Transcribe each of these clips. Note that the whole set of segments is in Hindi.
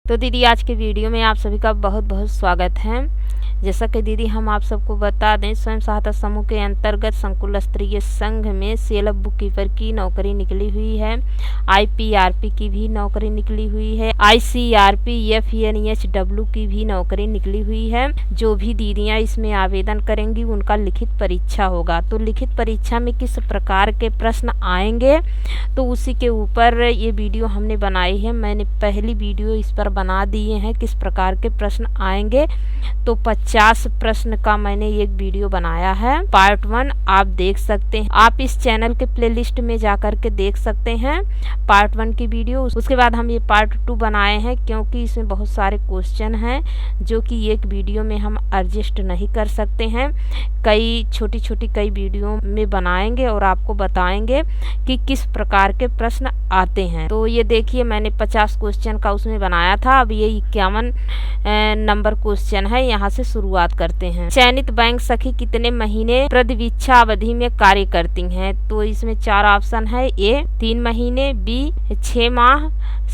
तो दीदी आज के वीडियो में आप सभी का बहुत बहुत स्वागत है। जैसा कि दीदी हम आप सबको बता दें, स्वयं सहायता समूह के अंतर्गत संकुल स्तरीय संघ में सेल्फ बुक कीपर की नौकरी निकली हुई है। IPRP की भी नौकरी निकली हुई है। ICRP FNHW की भी नौकरी निकली हुई है। जो भी दीदियां इसमें आवेदन करेंगी उनका लिखित परीक्षा होगा। तो लिखित परीक्षा में किस प्रकार के प्रश्न आएंगे तो उसी के ऊपर ये वीडियो हमने बनाई है। मैंने पहली वीडियो इस पर बना दिए हैं किस प्रकार के प्रश्न आएंगे। तो 50 प्रश्न का मैंने एक वीडियो बनाया है। पार्ट 1 आप देख सकते हैं। आप इस चैनल के प्लेलिस्ट में जाकर के देख सकते हैं पार्ट 1 की वीडियो। उसके बाद हम ये पार्ट 2 बनाए हैं क्योंकि इसमें बहुत सारे क्वेश्चन हैं जो कि एक वीडियो में हम एडजस्ट नहीं कर सकते हैं। कई छोटी छोटी कई वीडियो में बनाएंगे और आपको बताएंगे कि किस प्रकार के प्रश्न आते हैं। तो ये देखिए मैंने 50 क्वेश्चन का उसमें बनाया था। अब ये 51 नंबर क्वेश्चन है। यहाँ से शुरुआत करते हैं। चयनित बैंक सखी कितने महीने प्रतिवीक्षा अवधि में कार्य करती हैं? तो इसमें 4 ऑप्शन है। A 3 महीने, B 6 माह,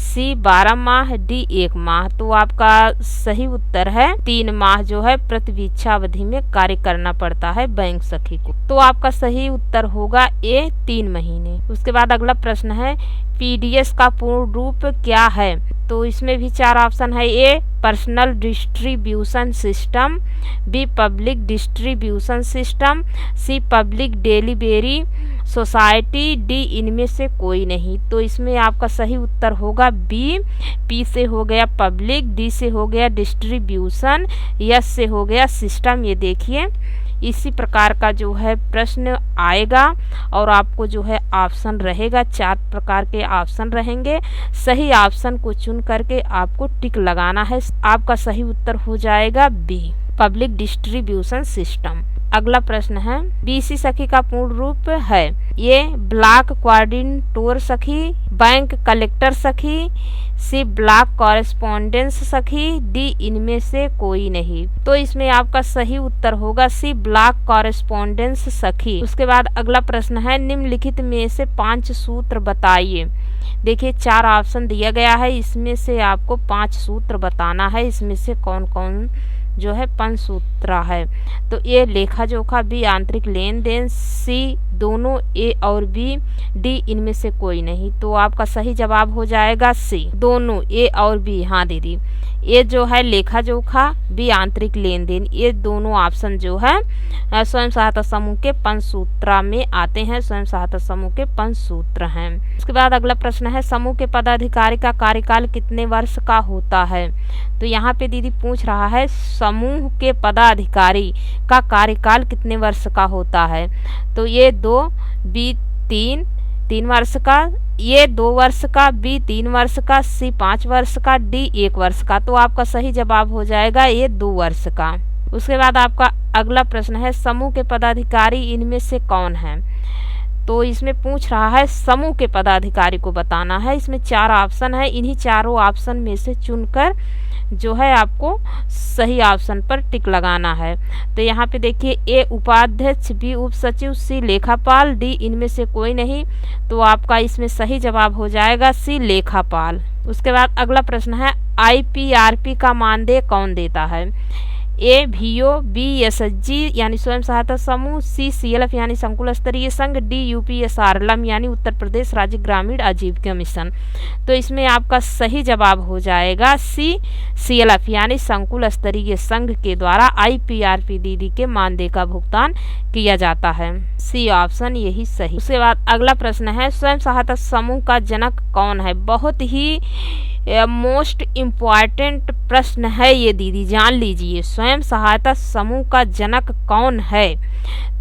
C 12 माह, D 1 माह। तो आपका सही उत्तर है 3 माह जो है प्रतिवीक्षा अवधि में कार्य करना पड़ता है बैंक सखी को। तो आपका सही उत्तर होगा A 3 महीने। उसके बाद अगला प्रश्न है PDS का पूर्ण रूप क्या है? तो इसमें भी 4 ऑप्शन है। A personal distribution system, B public distribution system, C public delivery society, D इनमें से कोई नहीं। तो इसमें आपका सही उत्तर होगा B। P से हो गया पब्लिक, D से हो गया डिस्ट्रीब्यूशन, S से हो गया सिस्टम। ये देखिए इसी प्रकार का जो है प्रश्न आएगा और आपको जो है ऑप्शन रहेगा। 4 प्रकार के ऑप्शन रहेंगे। सही ऑप्शन को चुन करके आपको टिक लगाना है। आपका सही उत्तर हो जाएगा B पब्लिक डिस्ट्रीब्यूशन सिस्टम। अगला प्रश्न है BC सखी का पूर्ण रूप है। ये ब्लॉक कोऑर्डिनेटर सखी, बैंक कलेक्टर सखी, C ब्लॉक कॉरेस्पॉन्डेंस सखी, D इनमें से कोई नहीं। तो इसमें आपका सही उत्तर होगा C ब्लॉक कॉरेस्पॉन्डेंस सखी। उसके बाद अगला प्रश्न है निम्नलिखित में से 5 सूत्र बताइए। देखिए 4 ऑप्शन दिया गया है। इसमें से आपको 5 सूत्र बताना है। इसमें से कौन कौन जो है 5 सूत्र है। तो A लेखा जोखा, B आंतरिक लेन देन, C दोनों A और B, D इनमें से कोई नहीं। तो आपका सही जवाब हो जाएगा C दोनों A और B। हाँ दीदी, ये जो है लेखा जोखा, B आंतरिक लेन देन, ये दोनों ऑप्शन जो है स्वयं सहायता समूह के 5 सूत्र में आते हैं। स्वयं सहायता समूह के 5 सूत्र हैं। उसके बाद अगला प्रश्न है समूह के पदाधिकारी का कार्यकाल कितने वर्ष का होता है? तो यहाँ पे दीदी पूछ रहा है समूह के पदाधिकारी का कार्यकाल कितने वर्ष का होता है? तो ये 2, B 3 वर्ष का, ये 2 वर्ष का, B 3 वर्ष का, C 5 वर्ष का, D 1 वर्ष का। तो आपका सही जवाब हो जाएगा ये 2 वर्ष का। उसके बाद आपका अगला प्रश्न है समूह के पदाधिकारी इनमें से कौन है? तो इसमें पूछ रहा है समूह के पदाधिकारी को बताना है। इसमें 4 ऑप्शन है। इन्हीं चारों ऑप्शन में से चुनकर जो है आपको सही ऑप्शन पर टिक लगाना है। तो यहाँ पे देखिए A उपाध्यक्ष, B उप सचिव, C लेखापाल, D इनमें से कोई नहीं। तो आपका इसमें सही जवाब हो जाएगा C लेखापाल। उसके बाद अगला प्रश्न है IPRP का मानदेय कौन देता है? A VO, B SHG यानी स्वयं सहायता समूह, C CLF यानी संकुल स्तरीय संघ, D UPSRLM यानी उत्तर प्रदेश राज्य ग्रामीण आजीविका मिशन। तो इसमें आपका सही जवाब हो जाएगा C CLF यानी संकुल स्तरीय संघ के द्वारा IPRP दीदी के मानदेय का भुगतान किया जाता है। C ऑप्शन यही सही। उसके बाद अगला प्रश्न है स्वयं सहायता समूह का जनक कौन है? बहुत ही मोस्ट इम्पॉर्टेंट प्रश्न है ये दीदी, जान लीजिए। स्वयं सहायता समूह का जनक कौन है?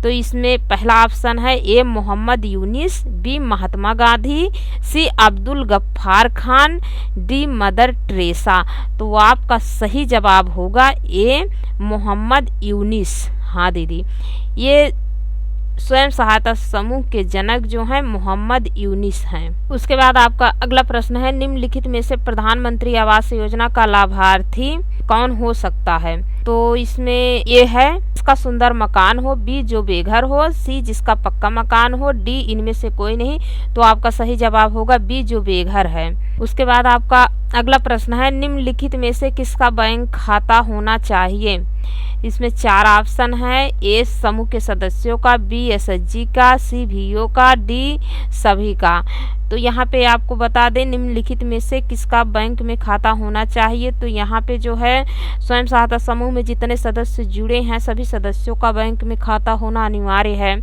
तो इसमें पहला ऑप्शन है A Mohammad Yunus, B Mahatma Gandhi, C Abdul Ghaffar Khan, D Mother Teresa. तो आपका सही जवाब होगा A मोहम्मद यूनिस। हाँ दीदी, ये स्वयं सहायता समूह के जनक जो हैं मोहम्मद यूनिस हैं। उसके बाद आपका अगला प्रश्न है निम्नलिखित में से प्रधानमंत्री आवास योजना का लाभार्थी कौन हो सकता है? तो इसमें ए है जिसका सुंदर मकान हो, बी जो बेघर हो, सी जिसका पक्का मकान हो, डी इनमें से कोई नहीं। तो आपका सही जवाब होगा बी जो बेघर है। उसके बाद आपका अगला प्रश्न है निम्नलिखित में से किसका बैंक खाता होना चाहिए। इसमें 4 ऑप्शन है। ए समूह के सदस्यों का, बी एसएचजी का, सी वीओ का, डी सभी का। तो यहाँ पे आपको बता दें निम्नलिखित में से किसका बैंक में खाता होना चाहिए। तो यहाँ पे जो है स्वयं सहायता समूह में जितने सदस्य जुड़े हैं सभी सदस्यों का बैंक में खाता होना अनिवार्य है।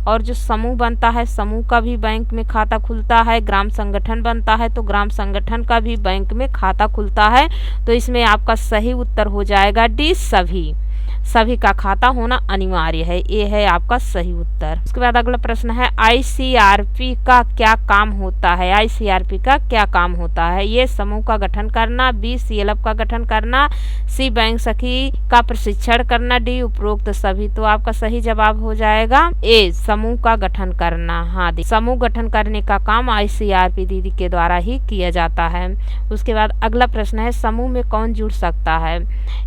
और जो समूह बनता है समूह का भी बैंक में खाता खुलता है। ग्राम संगठन बनता है तो ग्राम संगठन का भी बैंक में खाता खुलता है। तो इसमें आपका सही उत्तर हो जाएगा डी सभी का खाता होना अनिवार्य है। ये है आपका सही उत्तर। उसके बाद अगला प्रश्न है आईसीआरपी का क्या काम होता है। आईसीआरपी का क्या काम होता है। ये समूह का गठन करना, बी सीएलएफ का गठन करना, सी बैंक सखी का प्रशिक्षण करना, डी उपरोक्त सभी। तो आपका सही जवाब हो जाएगा ए समूह का गठन करना। हाँ समूह गठन करने का काम आईसीआरपी दीदी के द्वारा ही किया जाता है। उसके बाद अगला प्रश्न है समूह में कौन जुड़ सकता है।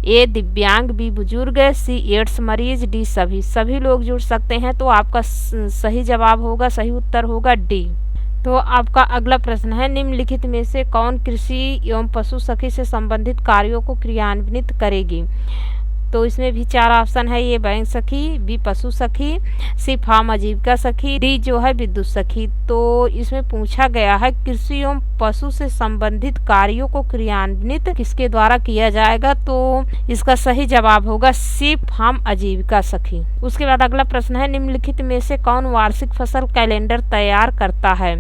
ए दिव्यांग, बी बुजुर्ग, सी एड्स मरीज, डी सभी लोग जुड़ सकते हैं। तो आपका सही जवाब होगा, सही उत्तर होगा डी। तो आपका अगला प्रश्न है निम्नलिखित में से कौन कृषि एवं पशु सखी से संबंधित कार्यों को क्रियान्वित करेगी। तो इसमें भी 4 ऑप्शन है। ये बैंक सखी, बी पशु सखी, सी फार्म आजीविका सखी, डी जो है विद्युत सखी। तो इसमें पूछा गया है कृषि एवं पशु से संबंधित कार्यों को क्रियान्वित किसके द्वारा किया जाएगा। तो इसका सही जवाब होगा सी फार्म आजीविका सखी। उसके बाद अगला प्रश्न है निम्नलिखित में से कौन वार्षिक फसल कैलेंडर तैयार करता है।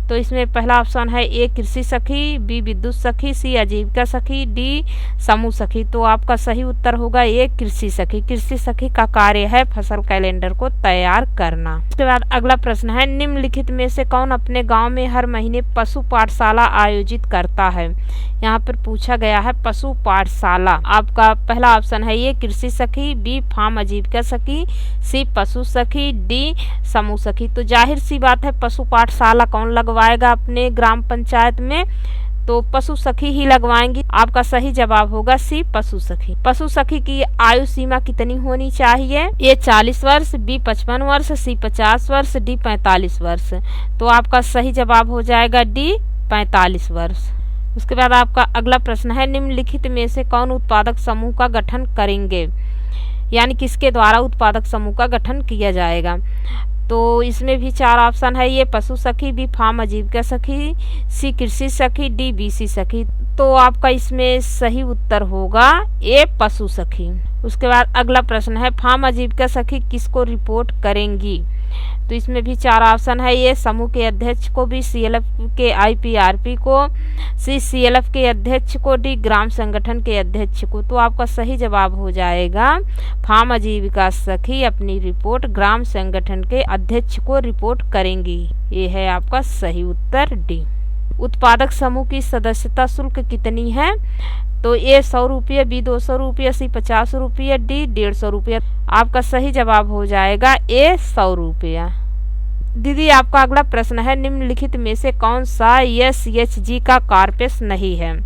तो इसमें पहला ऑप्शन है ए कृषि सखी, बी विद्युत सखी, सी आजीविका सखी, डी समूह सखी। तो आपका सही उत्तर होगा ए कृषि सखी। कृषि सखी का कार्य है फसल कैलेंडर को तैयार करना। उसके बाद अगला प्रश्न है निम्नलिखित में से कौन अपने गांव में हर महीने पशु पाठशाला आयोजित करता है। यहाँ पर पूछा गया है पशु पाठशाला। आपका पहला ऑप्शन है ये कृषि सखी, बी फार्म आजीविका सखी, सी पशु सखी, डी समूह सखी। तो जाहिर सी बात है पशु पाठशाला कौन लगवाएगा अपने ग्राम पंचायत में। तो पशु सखी ही लगवाएंगी। आपका सही जवाब होगा सी पशु सखी। पशु सखी की आयु सीमा कितनी होनी चाहिए। ए 40 वर्ष, बी 55 वर्ष, सी 50 वर्ष, डी 45 वर्ष। तो आपका सही जवाब हो जाएगा डी 45 वर्ष। उसके बाद आपका अगला प्रश्न है निम्नलिखित में से कौन उत्पादक समूह का गठन करेंगे, यानी किसके द्वारा उत्पादक समूह का गठन किया जाएगा। तो इसमें भी 4 ऑप्शन है। ये पशु सखी, बी फार्म आजीविका सखी, सी कृषि सखी, डी बीसी सखी। तो आपका इसमें सही उत्तर होगा ए पशु सखी। उसके बाद अगला प्रश्न है फार्म आजीविका सखी किसको रिपोर्ट करेंगी। तो इसमें भी 4 ऑप्शन है। ये समूह के अध्यक्ष को, बी सीएलएफ के आईपीआरपी को, सी सीएलएफ के अध्यक्ष को, डी ग्राम संगठन के अध्यक्ष को। तो आपका सही जवाब हो जाएगा फार्म आजीविका सखी अपनी रिपोर्ट ग्राम संगठन के अध्यक्ष को रिपोर्ट करेंगी। ये है आपका सही उत्तर डी। उत्पादक समूह की सदस्यता शुल्क कितनी है। तो ए 100 रुपये, बी 200 रुपये, सी 50 रुपये, डी 150 रुपये। आपका सही जवाब हो जाएगा ए 100 रुपया। दीदी आपका अगला प्रश्न है निम्नलिखित में से कौन सा एसएचजी का कार्पस नहीं है,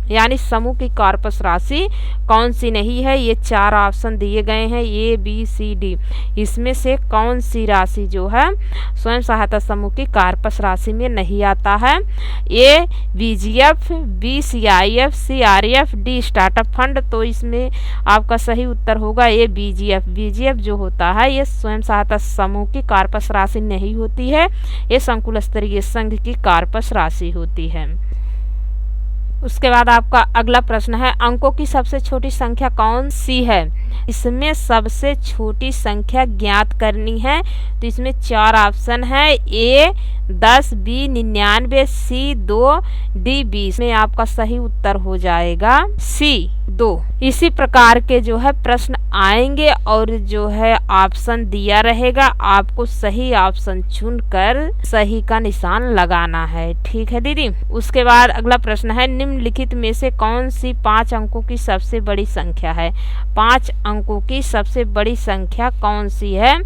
यानी समूह की कार्पस राशि कौन सी नहीं है। ये 4 ऑप्शन दिए गए हैं ए बी सी डी। इसमें से कौन सी राशि जो है स्वयं सहायता समूह की कार्पस राशि में नहीं आता है। ए बीजीएफ, बी सीआईएफ, सी आरएफ, डी स्टार्टअप फंड। तो इसमें आपका सही उत्तर होगा ए बीजीएफ। बीजीएफ जो होता है ये स्वयं सहायता समूह की कार्पस राशि नहीं होती है, ये संकुल स्तरीय संघ की कार्पस राशि होती है। उसके बाद आपका अगला प्रश्न है अंकों की सबसे छोटी संख्या कौन सी है। इसमें सबसे छोटी संख्या ज्ञात करनी है। तो इसमें 4 ऑप्शन है। ए 10, बी 99, सी 2, डी 20। में आपका सही उत्तर हो जाएगा सी 2। इसी प्रकार के जो है प्रश्न आएंगे और जो है ऑप्शन दिया रहेगा, आपको सही ऑप्शन चुनकर सही का निशान लगाना है। ठीक है दीदी। उसके बाद अगला प्रश्न है निम्नलिखित में से कौन सी 5 अंकों की सबसे बड़ी संख्या है। 5 अंकों की सबसे बड़ी संख्या कौन सी है।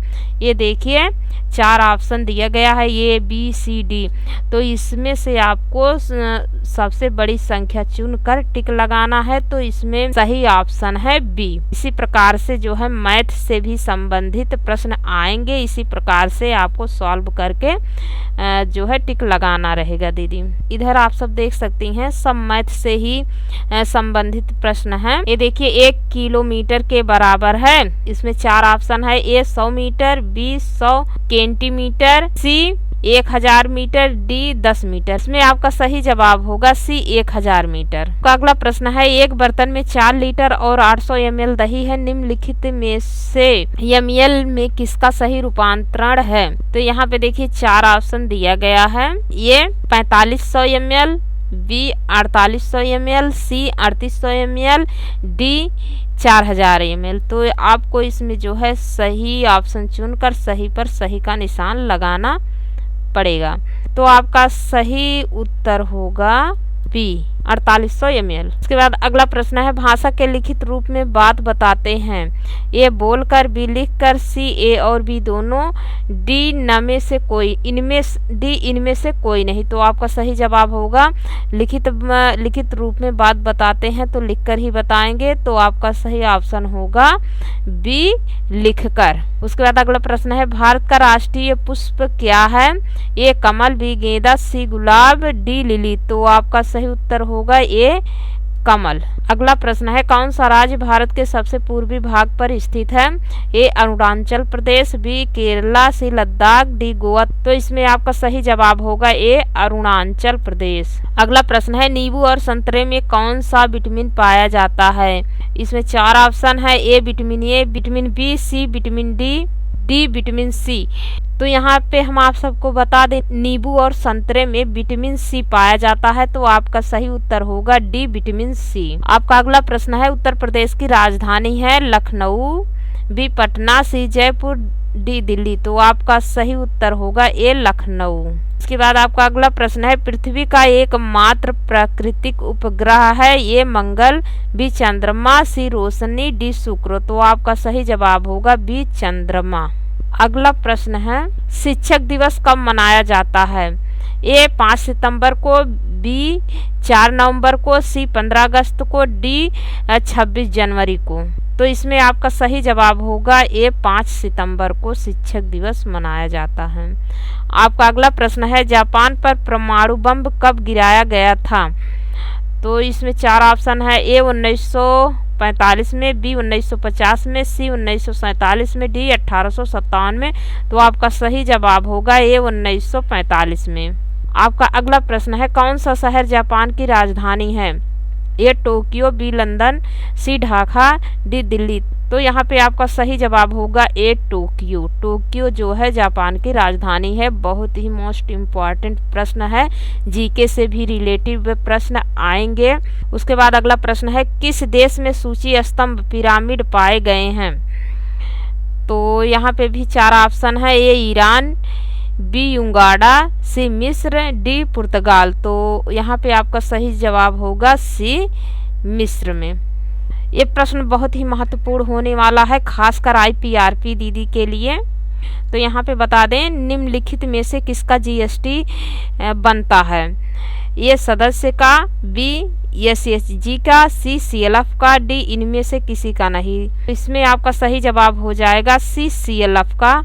ये देखिए 4 ऑप्शन दिया गया है ए बी सी डी। तो इसमें से आपको सबसे बड़ी संख्या चुनकर टिक लगाना है। तो इसमें इसमें सही ऑप्शन है बी। इसी प्रकार से जो है मैथ से भी संबंधित प्रश्न आएंगे, इसी प्रकार से आपको सॉल्व करके जो है टिक लगाना रहेगा दीदी। इधर आप सब देख सकती हैं सब मैथ से ही संबंधित प्रश्न है। ये देखिए 1 किलोमीटर के बराबर है, इसमें 4 ऑप्शन है। ए 100 मीटर, बी 100 सेंटीमीटर, सी 1000 मीटर, डी 10 मीटर। इसमें आपका सही जवाब होगा सी 1000 मीटर। अगला प्रश्न है एक बर्तन में 4 लीटर और 800 ml दही है, निम्नलिखित में से ml में किसका सही रूपांतरण है? तो यहाँ पे देखिए 4 ऑप्शन दिया गया है। ये 4500 ml, बी 4800 ml, सी 3800 ml, डी 4000 ml। तो आपको इसमें जो है सही ऑप्शन चुनकर सही पर सही का निशान लगाना पड़ेगा। तो आपका सही उत्तर होगा बी 4800 ml। उसके बाद अगला प्रश्न है भाषा के लिखित रूप में बात बताते हैं। ए बोलकर, बी लिखकर, सी ए और बी दोनों, डी इनमें से कोई नहीं। तो आपका सही जवाब होगा लिखित रूप में बात बताते हैं तो लिखकर ही बताएंगे। तो आपका सही ऑप्शन होगा बी लिखकर। उसके बाद अगला प्रश्न है भारत का राष्ट्रीय पुष्प क्या है? ए कमल, बी गेंदा, सी गुलाब, डी लिली। तो आपका सही उत्तर होगा ए कमल। अगला प्रश्न है कौन सा राज्य भारत के सबसे पूर्वी भाग पर स्थित है? ए अरुणाचल प्रदेश, बी केरला, सी लद्दाख, डी गोवा। तो इसमें आपका सही जवाब होगा ए अरुणाचल प्रदेश। अगला प्रश्न है नींबू और संतरे में कौन सा विटामिन पाया जाता है? इसमें 4 ऑप्शन है। A vitamin A, vitamin B, C vitamin D vitamin C. तो यहाँ पे हम आप सबको बता दें नींबू और संतरे में विटामिन सी पाया जाता है। तो आपका सही उत्तर होगा डी विटामिन सी। आपका अगला प्रश्न है उत्तर प्रदेश की राजधानी है लखनऊ, बी पटना, सी जयपुर, डी दिल्ली। तो आपका सही उत्तर होगा ए लखनऊ। इसके बाद आपका अगला प्रश्न है पृथ्वी का एकमात्र प्राकृतिक उपग्रह है। ए मंगल, बी चंद्रमा, सी रोशनी, डी शुक्र। तो आपका सही जवाब होगा बी चंद्रमा। अगला प्रश्न है शिक्षक दिवस कब मनाया जाता है? ए 5 सितंबर को, बी 4 नवंबर को, सी 15 अगस्त को, डी 26 जनवरी को। तो इसमें आपका सही जवाब होगा ए 5 सितंबर को शिक्षक दिवस मनाया जाता है। आपका अगला प्रश्न है जापान पर परमाणु बम कब गिराया गया था? तो इसमें 4 ऑप्शन है। ए 1945 में, बी 1950 में, सी 1947 में, डी 1857 में। तो आपका सही जवाब होगा ए 1945 में। आपका अगला प्रश्न है कौन सा शहर जापान की राजधानी है? ए टोक्यो, बी लंदन, सी ढाका, डी दिल्ली। तो यहाँ पे आपका सही जवाब होगा ए टोक्यो। टोक्यो जो है जापान की राजधानी है। बहुत ही मोस्ट इम्पॉर्टेंट प्रश्न है, जीके से भी रिलेटिव प्रश्न आएंगे। उसके बाद अगला प्रश्न है किस देश में सूची स्तंभ पिरामिड पाए गए हैं? तो यहाँ पे भी 4 ऑप्शन है। ए ईरान, बी युगांडा, सी मिस्र, डी पुर्तगाल। तो यहाँ पे आपका सही जवाब होगा सी मिस्र में। ये प्रश्न बहुत ही महत्वपूर्ण होने वाला है, खासकर IPRP दीदी के लिए। तो यहाँ पे बता दें निम्नलिखित में से किसका GST बनता है? ए सदस्य का, बी SHG का, सी CLF का, डी इनमें से किसी का नहीं। इसमें आपका सही जवाब हो जाएगा सी CLF का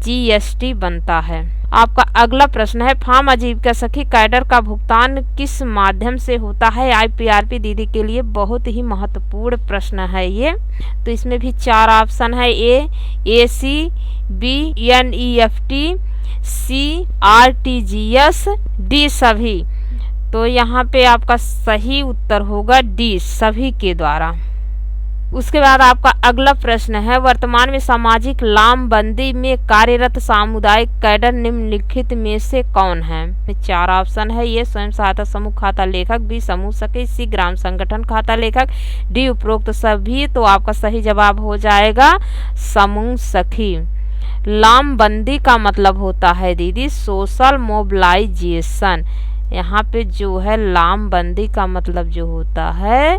GST बनता है। आपका अगला प्रश्न है फार्म आजीविका सखी कैडर का भुगतान किस माध्यम से होता है? IPRP दीदी के लिए बहुत ही महत्वपूर्ण प्रश्न है ये। तो इसमें भी 4 ऑप्शन है। ए AC, बी NEFT, सी RTGS, डी सभी। तो यहाँ पे आपका सही उत्तर होगा डी सभी के द्वारा। उसके बाद आपका अगला प्रश्न है वर्तमान में सामाजिक लामबंदी में कार्यरत सामुदायिक कैडर निम्नलिखित में से कौन है? 4 ऑप्शन है। ये स्वयं सहायता समूह खाता लेखक, बी समूह सखी, सी ग्राम संगठन खाता लेखक, डी उपरोक्त सभी। तो आपका सही जवाब हो जाएगा समूह सखी। लामबंदी का मतलब होता है दीदी सोशल मोबिलाइजेशन। यहाँ पे जो है लामबंदी का मतलब जो होता है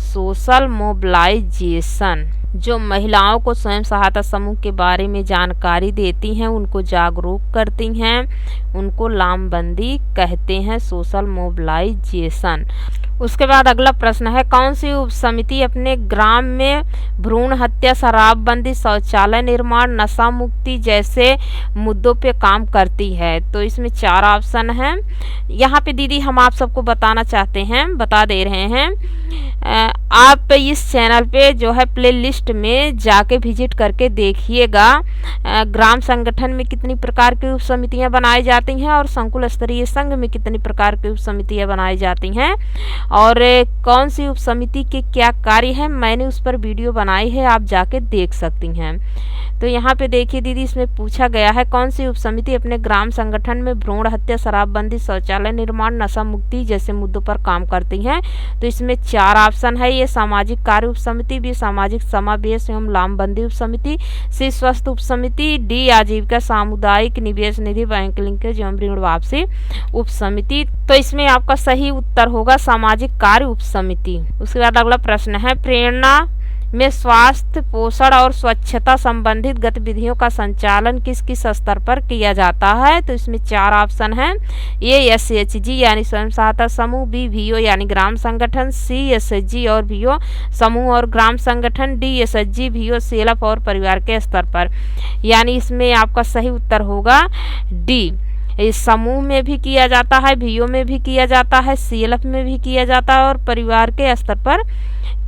सोशल मोबिलाइजेशन, जो महिलाओं को स्वयं सहायता समूह के बारे में जानकारी देती हैं, उनको जागरूक करती हैं, उनको लामबंदी कहते हैं, सोशल मोबिलाइजेशन। उसके बाद अगला प्रश्न है, कौन सी उप समिति अपने ग्राम में भ्रूण हत्या, शराबबंदी, शौचालय निर्माण, नशा मुक्ति जैसे मुद्दों पे काम करती है? तो इसमें 4 ऑप्शन हैं। यहाँ पे दीदी हम आप सबको बताना चाहते हैं, बता दे रहे हैं, आप इस चैनल पे जो है प्ले लिस्ट में जाके विजिट करके देखिएगा ग्राम संगठन में कितनी प्रकार की उप समितियाँ बनाई जाती हैं और संकुल स्तरीय संघ में कितनी प्रकार की उप समितियाँ बनाई जाती हैं और कौन सी उप समिति के क्या कार्य हैं, मैंने उस पर वीडियो बनाई है, आप जाके देख सकती हैं। तो यहाँ पे देखिए दीदी, इसमें पूछा गया है कौन सी उप समिति अपने ग्राम संगठन में भ्रूण हत्या, शराबबंदी, शौचालय निर्माण, नशा मुक्ति जैसे मुद्दों पर काम करती हैं? तो इसमें 4 ऑप्शन है। ये सामाजिक कार्य उप समिति, बी सामाजिक समावेश एवं लामबंदी उप समिति, सी स्वस्थ उप समिति, डी आजीविका सामुदायिक निवेश निधि बैंक लिंकेज एवं ऋण वापसी उप समिति। तो इसमें आपका सही उत्तर होगा सामाजिक कार्य उप समिति। उसके बाद अगला प्रश्न है, प्रेरणा में स्वास्थ्य, पोषण और स्वच्छता संबंधित गतिविधियों का संचालन किस किस स्तर पर किया जाता है? तो इसमें 4 ऑप्शन हैं। ए SHG यानी स्वयं सहायता समूह, बी VO यानी ग्राम संगठन, सी SHG और VO समूह और ग्राम संगठन, डी SHG VO सेल्फ और परिवार के स्तर पर। यानी इसमें आपका सही उत्तर होगा डी। इस समूह में भी किया जाता है, VO में भी किया जाता है, CLF में भी किया जाता है और परिवार के स्तर पर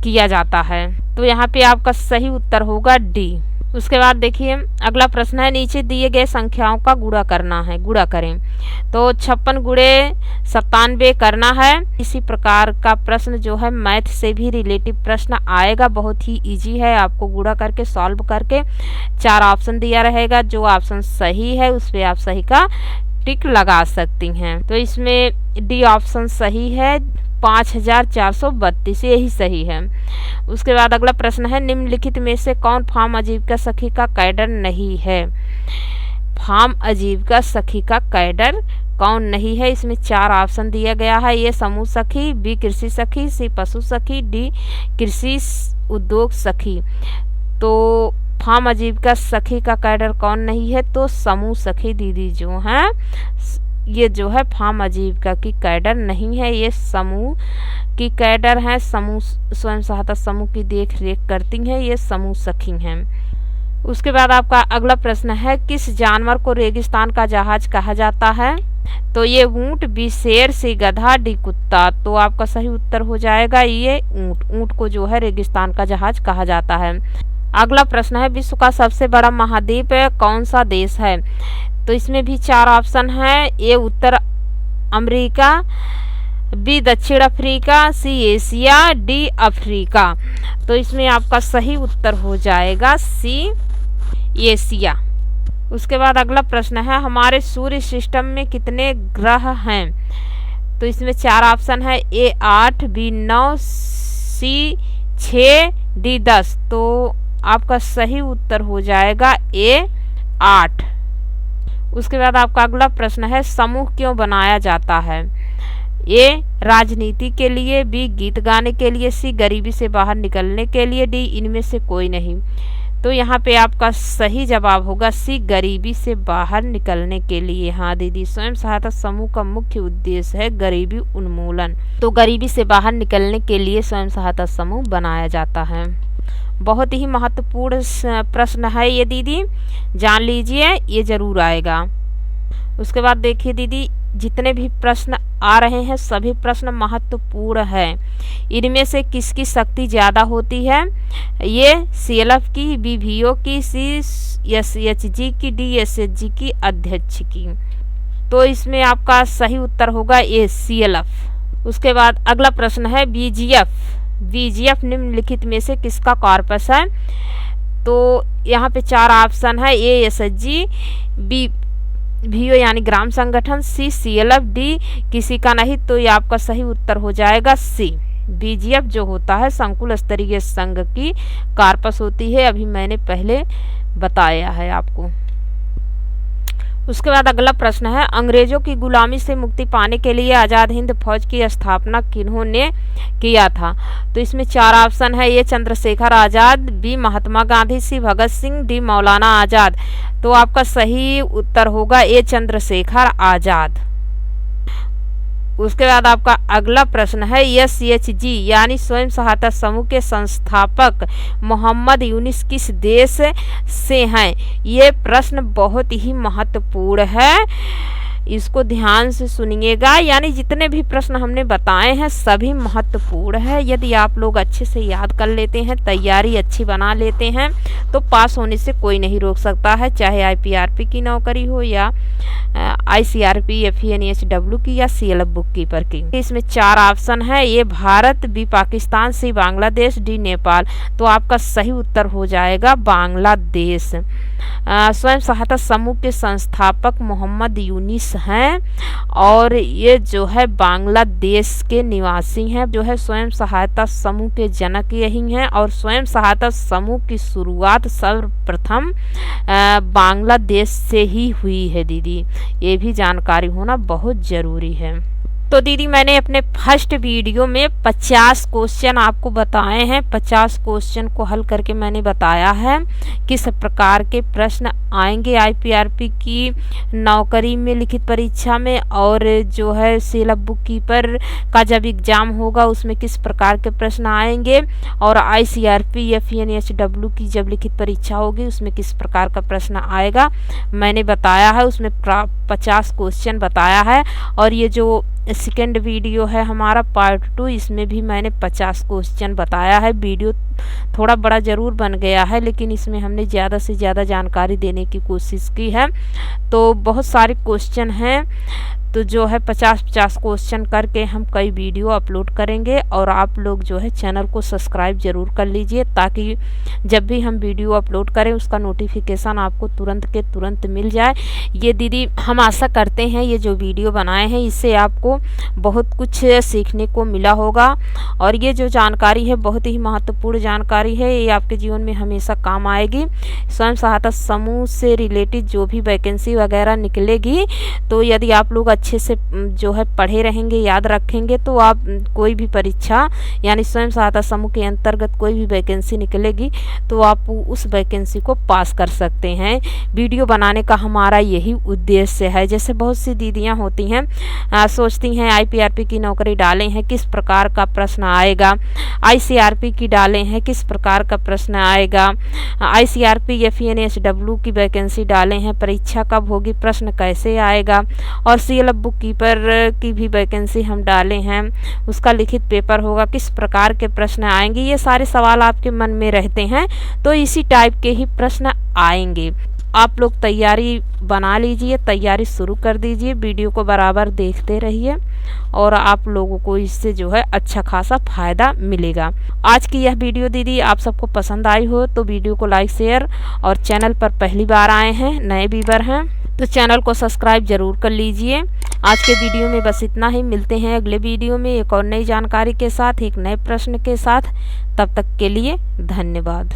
किया जाता है। तो यहाँ पे आपका सही उत्तर होगा डी। उसके बाद देखिए अगला प्रश्न है, नीचे दिए गए संख्याओं का गुणा करना है, गुणा करें। तो 56 गुणे 97 करना है। इसी प्रकार का प्रश्न जो है मैथ से भी रिलेटिव प्रश्न आएगा, बहुत ही इजी है, आपको गुणा करके सॉल्व करके 4 ऑप्शन दिया रहेगा, जो ऑप्शन सही है उस पर आप सही का टिक लगा सकती हैं। तो इसमें डी ऑप्शन सही है, 5432 यही सही है। उसके बाद अगला प्रश्न है, निम्नलिखित में से कौन फार्म आजीविका सखी का कैडर नहीं है? फार्म आजीविका सखी का कैडर कौन नहीं है? इसमें 4 ऑप्शन दिया गया है। ये समूह सखी, बी कृषि सखी, सी पशु सखी, डी कृषि उद्योग सखी। तो फार्म आजीविका सखी का कैडर कौन नहीं है? तो समूह सखी दीदी जो हैं, ये जो है फार्म आजीविका की कैडर नहीं है, ये समूह की कैडर है, समूह स्वयं सहायता समूह की देख रेख करती हैं, ये समूह सखी हैं। उसके बाद आपका अगला प्रश्न है, किस जानवर को रेगिस्तान का जहाज कहा जाता है? तो ये ऊंट, बी शेर, सी गधा, डी कुत्ता। तो आपका सही उत्तर हो जाएगा ये ऊंट। ऊंट को जो है रेगिस्तान का जहाज कहा जाता है। अगला प्रश्न है, विश्व का सबसे बड़ा महाद्वीप कौन सा देश है? तो इसमें भी 4 ऑप्शन है। ए उत्तर अमेरिका, बी दक्षिण Africa, C Asia, D Africa. तो इसमें आपका सही उत्तर हो जाएगा सी एशिया। उसके बाद अगला प्रश्न है, हमारे सूर्य सिस्टम में कितने ग्रह हैं? तो इसमें 4 ऑप्शन है। ए 8, बी 9, सी 6, डी 10। तो आपका सही उत्तर हो जाएगा ए 8। उसके बाद आपका अगला प्रश्न है, समूह क्यों बनाया जाता है? ए राजनीति के लिए, बी गीत गाने के लिए, सी गरीबी से बाहर निकलने के लिए, डी इनमें से कोई नहीं। तो यहाँ पे आपका सही जवाब होगा सी गरीबी से बाहर निकलने के लिए। हाँ दीदी, स्वयं सहायता समूह का मुख्य उद्देश्य है गरीबी उन्मूलन। तो गरीबी से बाहर निकलने के लिए स्वयं सहायता समूह बनाया जाता है। बहुत ही महत्वपूर्ण प्रश्न है ये दीदी, जान लीजिए, ये जरूर आएगा। उसके बाद देखिए दीदी, जितने भी प्रश्न आ रहे हैं सभी प्रश्न महत्वपूर्ण है। इनमें से किसकी शक्ति ज़्यादा होती है? ये CLF की, बी VO की, सी SHG की, डी SHG की अध्यक्ष की। तो इसमें आपका सही उत्तर होगा ये CLF। उसके बाद अगला प्रश्न है, BGF निम्नलिखित में से किसका कॉर्पस है? तो यहाँ पे 4 ऑप्शन है। ए SHG, बी VO यानी ग्राम संगठन, सी CLF, डी किसी का नहीं। तो ये आपका सही उत्तर हो जाएगा सी। BGF जो होता है संकुल स्तरीय संघ की कॉर्पस होती है, अभी मैंने पहले बताया है आपको। उसके बाद अगला प्रश्न है, अंग्रेजों की गुलामी से मुक्ति पाने के लिए आज़ाद हिंद फौज की स्थापना किन्होंने किया था? तो इसमें 4 ऑप्शन है। ए चंद्रशेखर आज़ाद, बी महात्मा गांधी, सी भगत सिंह, डी मौलाना आज़ाद। तो आपका सही उत्तर होगा ए चंद्रशेखर आज़ाद। उसके बाद आपका अगला प्रश्न है SHG यानी स्वयं सहायता समूह के संस्थापक मोहम्मद यूनिस किस देश से हैं। ये प्रश्न बहुत ही महत्वपूर्ण है, इसको ध्यान से सुनिएगा। यानी जितने भी प्रश्न हमने बताए हैं सभी महत्वपूर्ण है। यदि आप लोग अच्छे से याद कर लेते हैं, तैयारी अच्छी बना लेते हैं, तो पास होने से कोई नहीं रोक सकता है, चाहे IPRP की नौकरी हो या ICRP, FENHW की या CLF बुक कीपर की। इसमें 4 ऑप्शन है, ए भारत, बी पाकिस्तान, सी बांग्लादेश, डी नेपाल। तो आपका सही उत्तर हो जाएगा बांग्लादेश। स्वयं सहायता समूह के संस्थापक मोहम्मद यूनिस हैं और ये जो है बांग्लादेश के निवासी हैं। जो है स्वयं सहायता समूह के जनक यही हैं और स्वयं सहायता समूह की शुरुआत सर्वप्रथम बांग्लादेश से ही हुई है दीदी, ये भी जानकारी होना बहुत ज़रूरी है। तो दीदी मैंने अपने फर्स्ट वीडियो में 50 क्वेश्चन आपको बताए हैं। 50 क्वेश्चन को हल करके मैंने बताया है किस प्रकार के प्रश्न आएंगे IPRP की नौकरी में लिखित परीक्षा में, और जो है CLF बुक कीपर का जब एग्ज़ाम होगा उसमें किस प्रकार के प्रश्न आएंगे, और ICRP FENHW की जब लिखित परीक्षा होगी उसमें किस प्रकार का प्रश्न आएगा मैंने बताया है। उसमें 50 क्वेश्चन बताया है। और ये जो सेकेंड वीडियो है हमारा पार्ट 2, इसमें भी मैंने 50 क्वेश्चन बताया है। वीडियो थोड़ा बड़ा ज़रूर बन गया है, लेकिन इसमें हमने ज़्यादा से ज़्यादा जानकारी देने की कोशिश की है। तो बहुत सारे क्वेश्चन हैं, तो जो है 50-50 क्वेश्चन करके हम कई वीडियो अपलोड करेंगे। और आप लोग जो है चैनल को सब्सक्राइब ज़रूर कर लीजिए, ताकि जब भी हम वीडियो अपलोड करें उसका नोटिफिकेशन आपको तुरंत के तुरंत मिल जाए। ये दीदी हम आशा करते हैं ये जो वीडियो बनाए हैं इससे आपको बहुत कुछ सीखने को मिला होगा, और ये जो जानकारी है बहुत ही महत्वपूर्ण जानकारी है, ये आपके जीवन में हमेशा काम आएगी। स्वयं सहायता समूह से रिलेटेड जो भी वैकेंसी वगैरह निकलेगी, तो यदि आप लोग अच्छे से जो है पढ़े रहेंगे, याद रखेंगे, तो आप कोई भी परीक्षा यानी स्वयं सहायता समूह के अंतर्गत कोई भी वैकेंसी निकलेगी तो आप उस वैकेंसी को पास कर सकते हैं। वीडियो बनाने का हमारा यही उद्देश्य है। जैसे बहुत सी दीदियां होती हैं सोचती हैं IPRP की नौकरी डालें हैं किस प्रकार का प्रश्न आएगा, ICRP की डालें हैं किस प्रकार का प्रश्न आएगा, ICRP FENHW की वैकेंसी डालें हैं परीक्षा कब होगी, प्रश्न कैसे आएगा, और CLF बुक कीपर की भी वैकेंसी हम डाले हैं उसका लिखित पेपर होगा, किस प्रकार के प्रश्न आएंगे। ये सारे सवाल आपके मन में रहते हैं, तो इसी टाइप के ही प्रश्न आएंगे। आप लोग तैयारी बना लीजिए, तैयारी शुरू कर दीजिए, वीडियो को बराबर देखते रहिए और आप लोगों को इससे जो है अच्छा खासा फ़ायदा मिलेगा। आज की यह वीडियो दीदी आप सबको पसंद आई हो तो वीडियो को लाइक शेयर, और चैनल पर पहली बार आए हैं, नए व्यूअर हैं, तो चैनल को सब्सक्राइब ज़रूर कर लीजिए। आज के वीडियो में बस इतना ही, मिलते हैं अगले वीडियो में एक और नई जानकारी के साथ, एक नए प्रश्न के साथ। तब तक के लिए धन्यवाद।